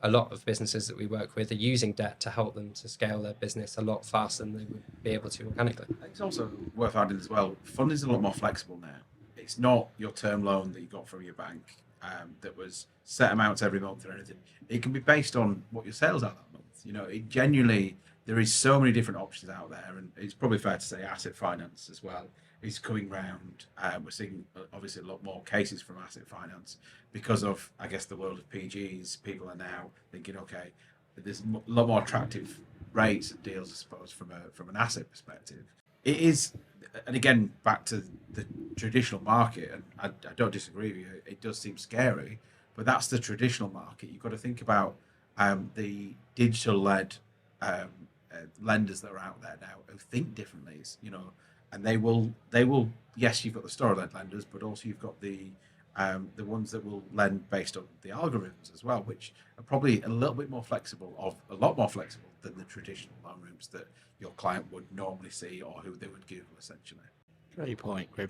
a lot of businesses that we work with are using debt to help them to scale their business a lot faster than they would be able to organically. It's also worth adding as well, funding's a lot more flexible now. It's not your term loan that you got from your bank that was set amounts every month or anything. It can be based on what your sales are that month. It genuinely, there is so many different options out there, and it's probably fair to say asset finance as well is coming round. We're seeing obviously a lot more cases from asset finance because of, I guess, the world of PGs. People are now thinking, okay, there's a lot more attractive rates and deals, I suppose, from an asset perspective. It is, and again, back to the traditional market, and I don't disagree with you, it does seem scary, but that's the traditional market. You've got to think about the digital-led lenders that are out there now who think differently, and they will. Yes, you've got the store-led lenders, but also you've got the ones that will lend based on the algorithms as well, which are probably a lot more flexible than the traditional loan rooms that your client would normally see or who they would give, essentially. Great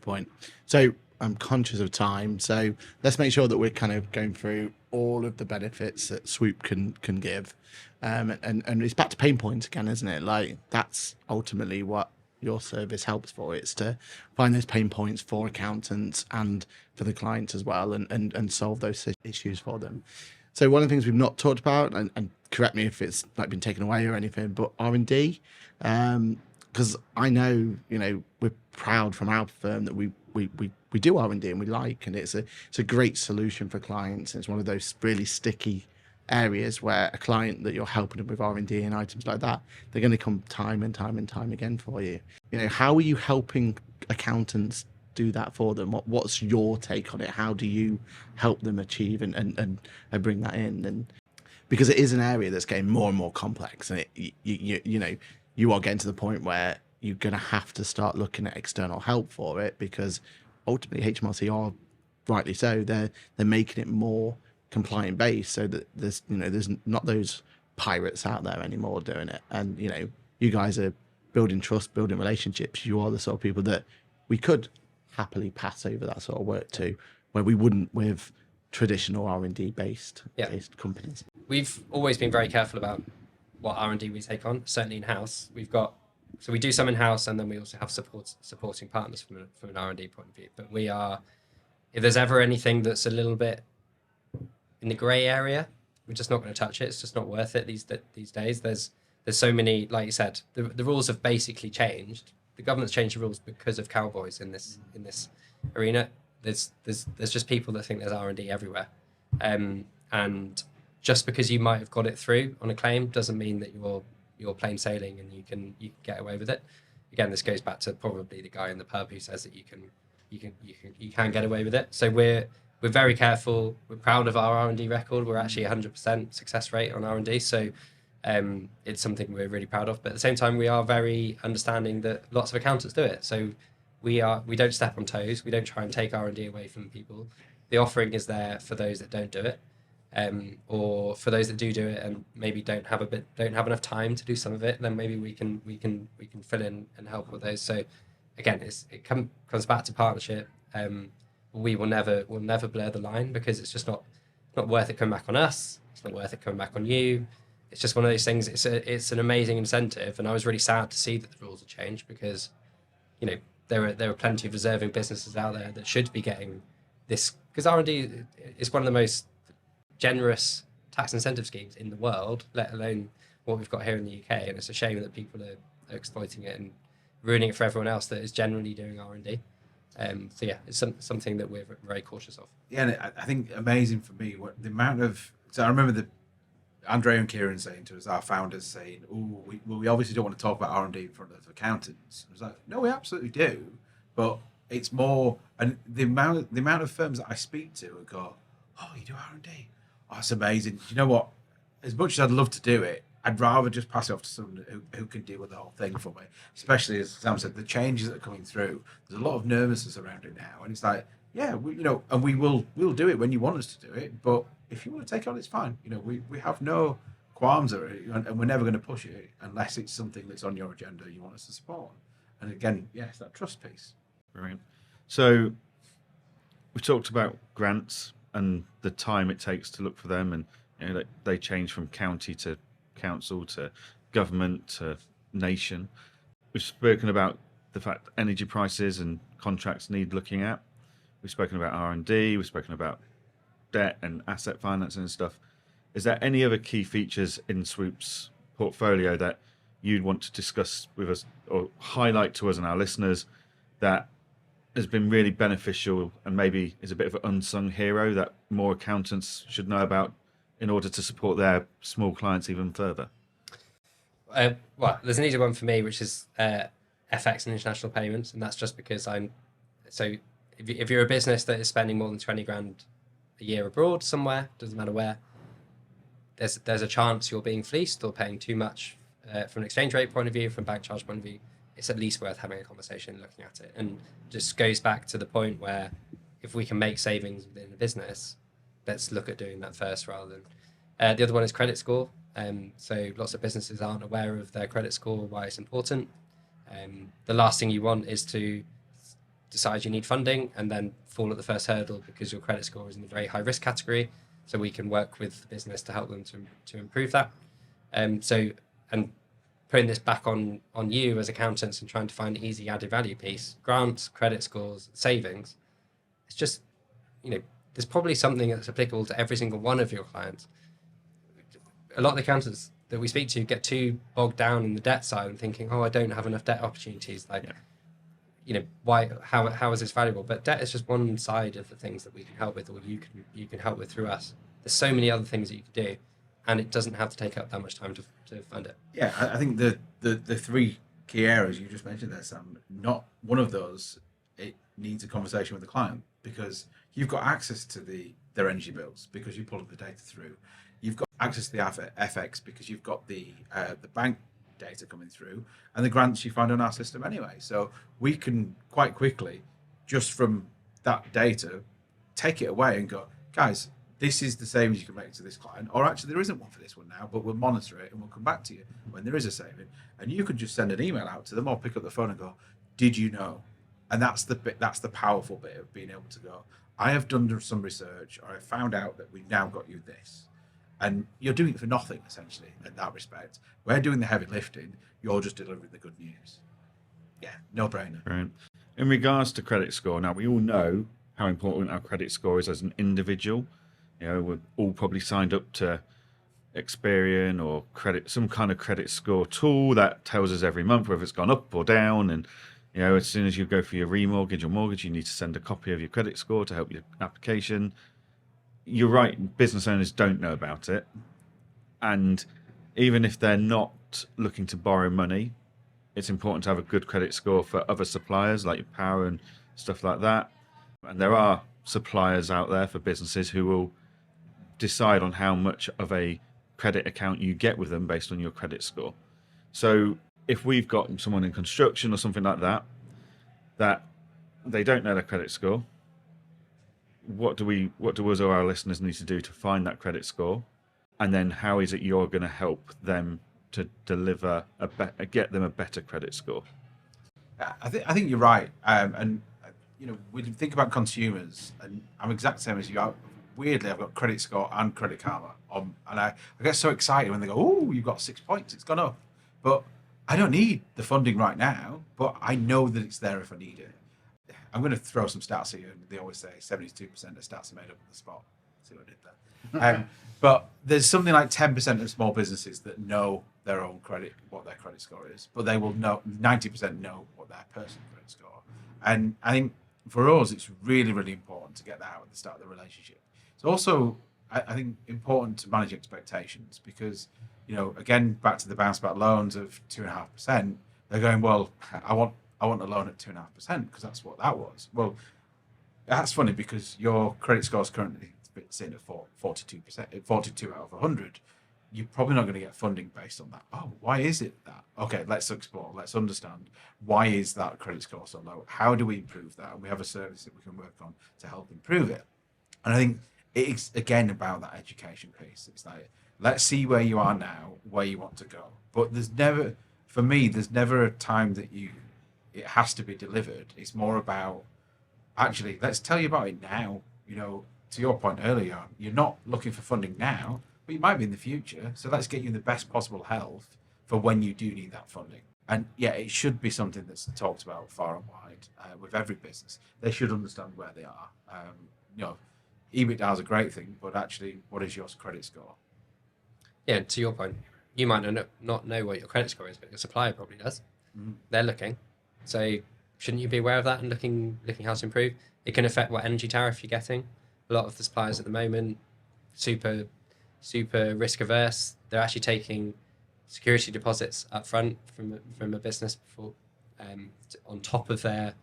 point. So I'm conscious of time, so let's make sure that we're kind of going through all of the benefits that Swoop can give, and it's back to pain points again, isn't it? Like, that's ultimately what your service helps for. It's to find those pain points for accountants and for the clients as well, and solve those issues for them. So one of the things we've not talked about, and correct me if it's like been taken away or anything, but R&D, because I know we're proud from our firm that we do R&D and we like, and it's a great solution for clients. It's one of those really sticky areas where a client that you're helping them with R&D and items like that, they're going to come time and time again for you. How are you helping accountants do that for them? What's your take on it? How do you help them achieve and bring that in? And because it is an area that's getting more and more complex, and you are getting to the point where you're going to have to start looking at external help for it, because ultimately HMRC are, rightly so, they're making it more compliant based, so that there's not those pirates out there anymore doing it. And you guys are building trust, building relationships. You are the sort of people that we could happily pass over that sort of work to, where we wouldn't with traditional R&D based companies. We've always been very careful about what R&D we take on, certainly in-house. So we do some in-house, and then we also have supporting partners from an R&D point of view. But if there's ever anything that's a little bit in the grey area, we're just not going to touch it. It's just not worth it these days. There's so many, like you said, the rules have basically changed. The government's changed the rules because of cowboys in this arena. There's just people that think there's R&D everywhere, and just because you might have got it through on a claim doesn't mean that you're plain sailing and you can get away with it. Again, this goes back to probably the guy in the pub who says that you can get away with it. So we're very careful. We're proud of our R&D record. We're actually 100% success rate on R&D. So it's something we're really proud of. But at the same time, we are very understanding that lots of accountants do it. So we don't step on toes. We don't try and take R&D away from people. The offering is there for those that don't do it, or for those that do it and maybe don't have enough time to do some of it. Then maybe we can fill in and help with those. So again, it comes back to partnership. We'll never blur the line, because it's just not worth it coming back on us. It's not worth it coming back on you. it's just one of those things. It's an amazing incentive, and I was really sad to see that the rules have changed because, you know, there are plenty of deserving businesses out there that should be getting this, because R&D is one of the most generous tax incentive schemes in the world, let alone what we've got here in the UK. And it's a shame that people are exploiting it and ruining it for everyone else that is generally doing R&D. So yeah, it's something that we're very cautious of. Yeah, and I think amazing for me what the amount of. So I remember Andrea and Kieran saying to us, our founders saying, "Oh, we obviously don't want to talk about R&D in front of accountants." I was like, "No, we absolutely do, but it's more." And the amount of firms that I speak to and go, "Oh, you do R&D? Oh, that's amazing." You know what? As much as I'd love to do it, I'd rather just pass it off to someone who can deal with the whole thing for me. Especially as Sam said, the changes that are coming through. There's a lot of nervousness around it now, and it's like, yeah, and we'll do it when you want us to do it. But if you want to take it on, it's fine. You know, we have no qualms over it, and we're never going to push it unless it's something that's on your agenda you want us to support. And again, yes, that trust piece. Brilliant. So we talked about grants and the time it takes to look for them, and you know, they change from county to council to government to nation. We've spoken about the fact that energy prices and contracts need looking at. We've spoken about R&D. We've spoken about debt and asset financing and stuff. Is there any other key features in Swoop's portfolio that you'd want to discuss with us or highlight to us and our listeners that has been really beneficial and maybe is a bit of an unsung hero that more accountants should know about in order to support their small clients even further? Well, there's an easy one for me, which is FX and international payments, and that's just because if you're a business that is spending more than 20 grand a year abroad somewhere, doesn't matter where, there's a chance you're being fleeced or paying too much from an exchange rate point of view, from a bank charge point of view. It's at least worth having a conversation and looking at it. And just goes back to the point where if we can make savings within the business, let's look at doing that first rather than... The other one is credit score. So lots of businesses aren't aware of their credit score, why it's important. The last thing you want is to decide you need funding and then fall at the first hurdle because your credit score is in a very high risk category. So we can work with the business to help them to improve that. And putting this back on you as accountants and trying to find the easy added value piece, grants, credit scores, savings. It's just, there's probably something that's applicable to every single one of your clients. A lot of the accountants that we speak to get too bogged down in the debt side and thinking, oh, I don't have enough debt opportunities. Why? How is this valuable? But debt is just one side of the things that we can help with, or you can help with through us. There's so many other things that you can do, and it doesn't have to take up that much time to fund it. Yeah, I think the three key areas you just mentioned there, Sam, not one of those, it needs a conversation with the client because you've got access to their energy bills because you pull the data through. You've got access to the FX because you've got the bank data coming through and the grants you find on our system anyway. So we can quite quickly, just from that data, take it away and go, guys, this is the savings you can make to this client, or actually there isn't one for this one now, but we'll monitor it and we'll come back to you when there is a saving. And you can just send an email out to them or pick up the phone and go, did you know? And that's the powerful bit of being able to go, I have done some research, or I found out that we've now got you this. And you're doing it for nothing, essentially, in that respect. We're doing the heavy lifting. You're just delivering the good news. Yeah, no brainer. Right. In regards to credit score, now we all know how important our credit score is as an individual. We're all probably signed up to Experian or some kind of credit score tool that tells us every month whether it's gone up or down. And as soon as you go for your remortgage or mortgage, you need to send a copy of your credit score to help your application. You're right, business owners don't know about it. And even if they're not looking to borrow money, it's important to have a good credit score for other suppliers like your power and stuff like that. And there are suppliers out there for businesses who will decide on how much of a credit account you get with them based on your credit score. So if we've got someone in construction or something like that they don't know their credit score, what do us or our listeners need to do to find that credit score? And then how is it you're going to help them to deliver get them a better credit score? I think you're right. And we think about consumers, and I'm exact same as you. weirdly, I've got credit score and credit karma on, and I get so excited when they go, "Oh, you've got 6 points, it's gone up." But I don't need the funding right now, but I know that it's there if I need it. I'm going to throw some stats at you. They always say 72% of stats are made up on the spot. See what I did there? But there's something like 10% of small businesses that know their own credit, what their credit score is, but they will know 90% know what their personal credit score. And I think for us, it's really, really important to get that out at the start of the relationship. It's also, I think, important to manage expectations because, again, back to the bounce back loans of 2.5%, they're going, well, I want a loan at 2.5% because that's what that was. Well, that's funny because your credit score is currently sitting at 42%, 42 out of 100. You're probably not going to get funding based on that. Oh, why is it that? Okay, let's explore. Let's understand why is that credit score so low? How do we improve that? And we have a service that we can work on to help improve it. And I think it's again about that education piece. It's like, let's see where you are now, where you want to go. But there's never a time that it has to be delivered. It's more about actually, let's tell you about it now. To your point earlier, you're not looking for funding now, but you might be in the future. So let's get you in the best possible health for when you do need that funding. And yeah, it should be something that's talked about far and wide with every business. They should understand where they are. EBITDA is a great thing, but actually, what is your credit score? Yeah, to your point, you might not know what your credit score is, but your supplier probably does. Mm-hmm. They're looking. So shouldn't you be aware of that and looking how to improve? It can affect what energy tariff you're getting. A lot of the suppliers at the moment, super risk averse. They're actually taking security deposits up front from a business before, on top of their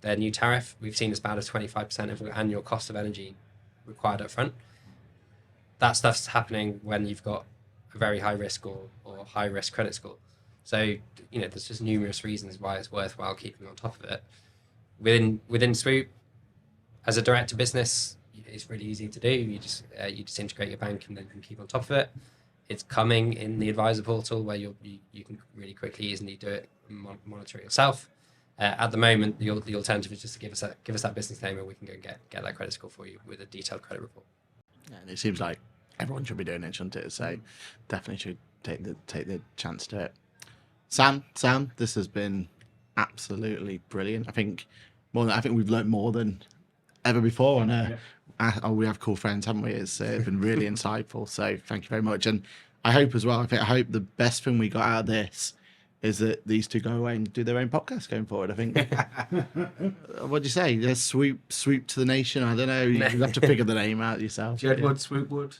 new tariff. We've seen as bad as 25% of the annual cost of energy required up front. That stuff's happening when you've got a very high risk or high risk credit score. So there's just numerous reasons why it's worthwhile keeping on top of it. Within Swoop, as a direct to business, it's really easy to do. You just integrate your bank and then can keep on top of it. It's coming in the advisor portal where you can really quickly, easily do it and monitor it yourself. At the moment, the alternative is just to give us that business name and we can go and get that credit score for you with a detailed credit report. Yeah, and it seems like everyone should be doing it, shouldn't it? So definitely should take the chance to it. Sam, this has been absolutely brilliant. I think we've learned more than ever before, and we have cool friends, haven't we? It's been really insightful. So thank you very much, and I hope as well. I hope the best thing we got out of this is that these two go away and do their own podcast going forward. I think. What do you say? There's swoop to the nation. I don't know. You have to figure the name out yourself. Jedwood, Swoopwood.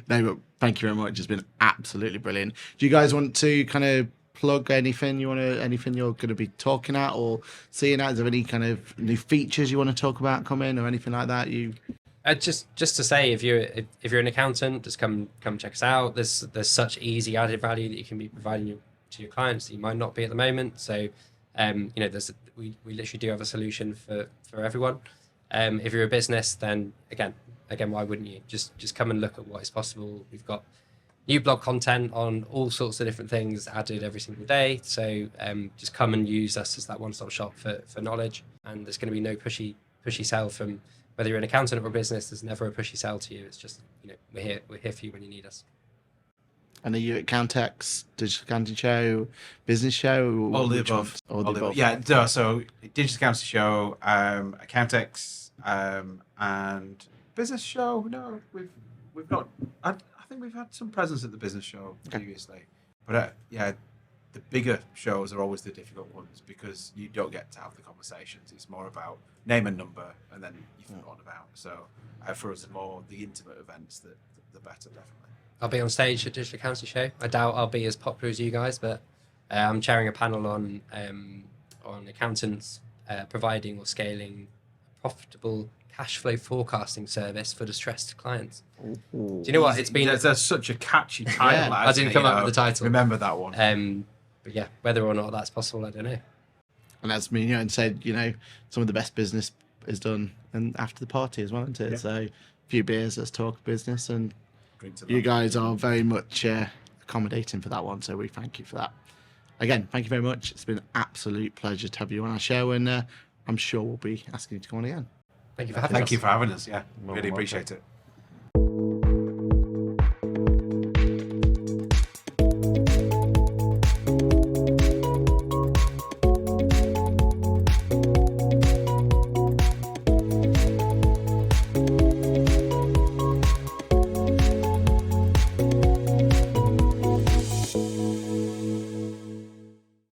No, but thank you very much. It's been absolutely brilliant. Do you guys want to kind of plug anything anything you're going to be talking at or seeing at? Is there any kind of new features you want to talk about coming or anything like that? Just to say, if you're an accountant, just come check us out. There's such easy added value that you can be providing to your clients that you might not be at the moment. So, we literally do have a solution for everyone. If you're a business, then again, why wouldn't you just come and look at what is possible? We've got new blog content on all sorts of different things added every single day. So just come and use us as that one-stop shop for knowledge. And there's going to be no pushy sell from whether you're an accountant or a business. There's never a pushy sell to you. It's just we're here for you when you need us. And are you at Countex, Digital Accounting Show, Business Show? All the above. Yeah, so Digital Accounting Show, Accountex, and Business Show. No, we've got. I think we've had some presence at the Business Show previously, but the bigger shows are always the difficult ones because you don't get to have the conversations. It's more about name and number, and then you've forgotten about. So for us, more the intimate events, the better, definitely. I'll be on stage at Digital Accounting Show. I doubt I'll be as popular as you guys, but I'm chairing a panel on accountants providing or scaling a profitable cash flow forecasting service for distressed clients. Ooh. Do you know what? It's been that's such a catchy title. I didn't come up with the title. Remember that one. But yeah, whether or not that's possible, I don't know. And that's me, and said, some of the best business is done and after the party as well, isn't it? Yeah. So a few beers, let's talk business, and you guys are very much accommodating for that one, so we thank you for that. Again, thank you very much. It's been an absolute pleasure to have you on our show, and I'm sure we'll be asking you to come on again. Thank you for having us. Thank you for having us. Yeah, Well, really welcome. appreciate it.